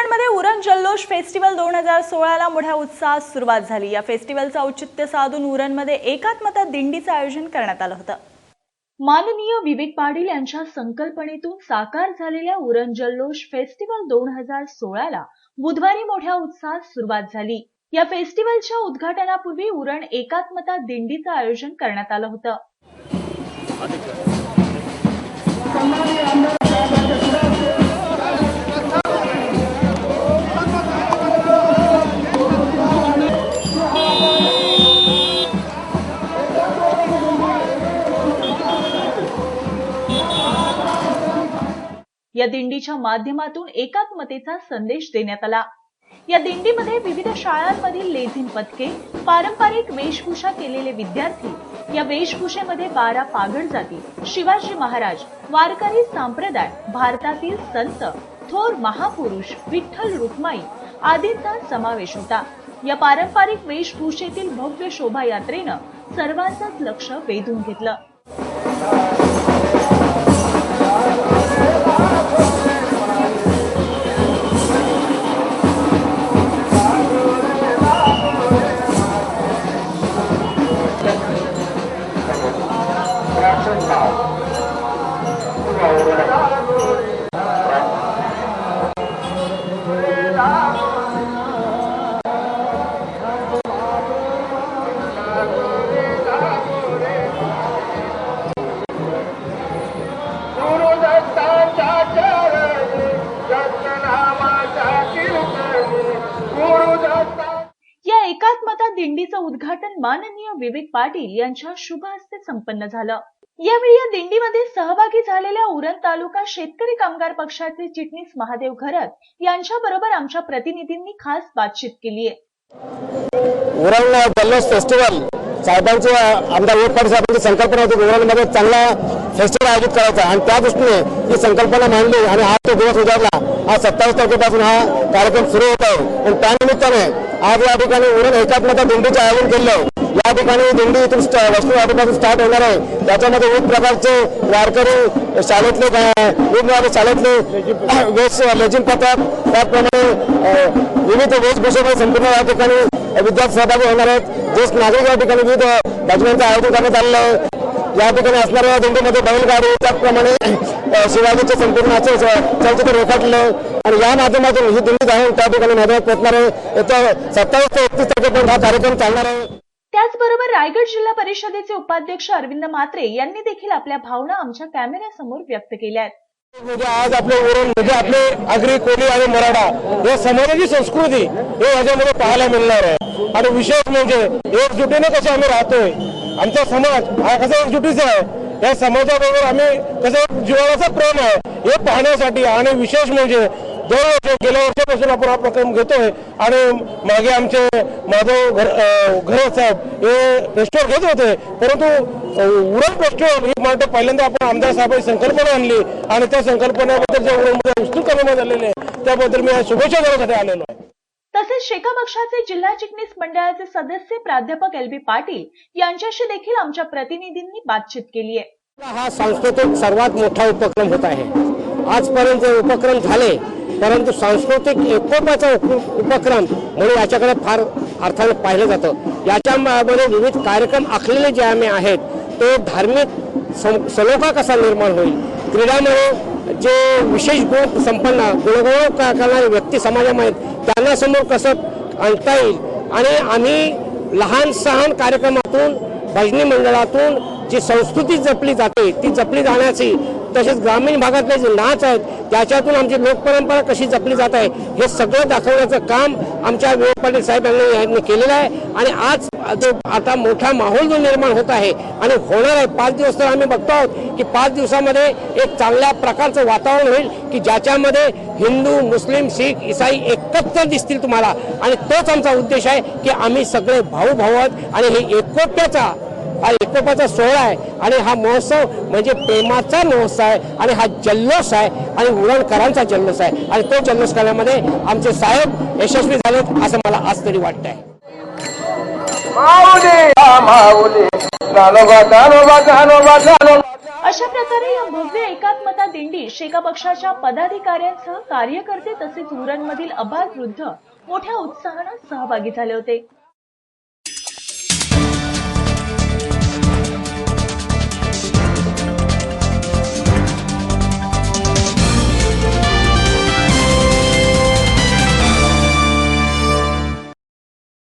उरणमध्ये उरण जल्लोष फेस्टिवल 2016 ला मोठ्या उत्साहात सुरुवात झाली। या फेस्टिवलचं औचित्य साधून उरणमध्ये एकात्मता दिंडीचं आयोजन करण्यात आलं होतं। माननीय विवेक पाटील यांच्या संकल्पनेतून साकार झालेल्या उरण जल्लोष फेस्टिवल 2016 ला बुधवारी मोठ्या उत्साहात सुरुवात झाली। या फेस्टिवलच्या उद्घाटनापूर्वी उरण एकात्मता दिंडीचं आयोजन करण्यात आलं होतं। या दिंडीच्या माध्यमातून एकात्मतेचा संदेश देण्यात आला। या दिंडीमध्ये विविध शाळांमधील लेझीम पथके, पारंपरिक वेशभूषा केलेले विद्यार्थी, या वेशभूषेमध्ये 12 पागड जाती, शिवाजी महाराज, वारकरी संप्रदाय, भारतातील संत, थोर महापुरुष, विठ्ठल रुक्माई आदींचा समावेश होता। या पारंपरिक वेशभूषेतील भव्य शोभायात्रेनं सर्वांचंच लक्ष वेधून घेतलं। या एकात्मता दिंडीचं उद्घाटन माननीय विवेक पाटील यांच्या शुभ हस्ते संपन्न झालं। यावेळी या दिंडीमध्ये सहभागी झालेल्या उरण तालुका शेतकरी कामगार पक्षाचे चिटणीस महादेव घरत यांच्याबरोबर आमच्या प्रतिनिधींनी खास बातचीत केली आहे। उरण जल्लोष फेस्टिवल साहेबांची आमदार विवेक पाटील साहेबांची संकल्पना होती उरणमध्ये चांगला फेस्टिवल आयोजित करायचा आणि त्या दृष्टीने ही संकल्पना मांडली आणि आज तो दिवस उजाडला। आज 27 तारखेपासून हा कार्यक्रम सुरू होत आहे आणि त्यानिमित्ताने आज या ठिकाणी उरण एकात्मता दिंडीचे आयोजन केलं। या ठिकाणी दिंडी इथून वैष्णववाडीपासून स्टार्ट होणार आहे। त्याच्यामध्ये विविध प्रकारचे वारकरी शाळेतले वेगवेगळ्या शाळेतले वेश लेझीम पथक, त्याचप्रमाणे विविध वेशभूषेमध्ये संपूर्ण या ठिकाणी विद्यार्थी सहभागी होणार आहेत। ज्येष्ठ नागरिक या ठिकाणी विविध भजनांचं आयोजन करण्यात आलेलं आहे। या ठिकाणी असणाऱ्या दिंडीमध्ये बैलगाडी, त्याचप्रमाणे शिवाजीचे संपूर्ण चलचित्र रेखाटलं आणि या माध्यमातून ही दिंडी जाऊन त्या ठिकाणी मैदानात पोहोचणार आहे। येत्या 27 ते 31 तारखेपर्यंत हा कार्यक्रम चालणार आहे। त्याचबरोबर रायगड जिल्हा परिषदेचे उपाध्यक्ष अरविंद म्हात्रे यांनी देखील आपल्या भावना आमच्या कॅमेऱ्यासमोर व्यक्त केल्या आहेत। म्हणजे आज आपले उरण म्हणजे आपले आगरी, कोली आणि मराठा या समाजाची संस्कृती हे याच्यामध्ये पाहायला मिळणार आहे आणि विशेष म्हणजे एकजुटीने कसे आम्ही राहतोय, आमचा समाज हा कसा एकजुटीचा आहे, या समाजाबरोबर आम्ही कसं जीवनाचा प्रेम आहे हे पाहण्यासाठी आणि विशेष म्हणजे गेल्या वर्षापासून आपण हा उपक्रम घेतोय आणि मागे आमचे माधव घरत साहेब हे फेस्टिवल घेत होते, परंतु उरण फेस्टिवल ही म्हणजे पहिल्यांदा आपण आमदार साहेबांची संकल्पना आणली आणि त्या संकल्पनेबद्दल जे उरणमध्ये विस्तृत करण्यात आलेले आहे त्याबद्दल मी शुभेच्छा देण्यासाठी आलेलो आहे। तसेच शेका पक्षाचे जिल्हा चिटणीस मंडळाचे सदस्य प्राध्यापक LB पाटील यांच्याशी देखील आमच्या प्रतिनिधींनी बातचीत केली आहे। हा सांस्कृतिक सर्वात मोठा उपक्रम होत आहे। आजपर्यंत उपक्रम झाले परंतु सांस्कृतिक एकोपाचा उपक्रम म्हणून याच्याकडे फार अर्थाने पाहिलं जातं। याच्यामध्ये विविध कार्यक्रम आखलेले जे आम्ही आहेत ते धार्मिक सलोखा कसा निर्माण होईल, क्रीडामध्ये जे विशेष गुण संपन्न गुणगौरव करणारे व्यक्ती समाजामध्ये त्यांना समोर कसं आणता येईल आणि आम्ही लहान सहान कार्यक्रमातून भजनी मंडळातून जी संस्कृती जपली जाते ती जपली जाण्याची, तसेच ग्रामीण भागातले जे नाच आहेत त्याच्यातून आमची लोकपरंपरा कशी जपली जात आहे हे सगळं दाखवण्याचं काम आमच्या विवेक पाटील साहेब यांनी केलेलं आहे आणि आज जो आता मोठा माहोल जो निर्माण होत आहे आणि होणार आहे 5 दिवस तर आम्ही बघतो आहोत की 5 दिवसामध्ये एक चांगल्या प्रकारचं वातावरण होईल की ज्याच्यामध्ये हिंदू, मुस्लिम, शीख, ईसाई एकत्र दिसतील तुम्हाला आणि तोच आमचा उद्देश आहे की आम्ही सगळे भाऊ आहोत आणि हे एकोपाचा सोहळा आहे आणि हा महोत्सव म्हणजे प्रेमाचा महोत्सव आहे आणि हा जल्लोष आहे आणि उरणकरांचा जल्लोष आहे आणि तो जल्लोष करण्यामध्ये आमचे साहेब यशस्वी झालेत असं मला आज तरी वाटतंय। अशा प्रकारे या भव्य एकात्मता दिंडी शेका पक्षाच्या पदाधिकाऱ्यांसह कार्यकर्ते तसेच उरणमधील अभाग वृद्ध मोठ्या उत्साहाने सहभागी झाले होते।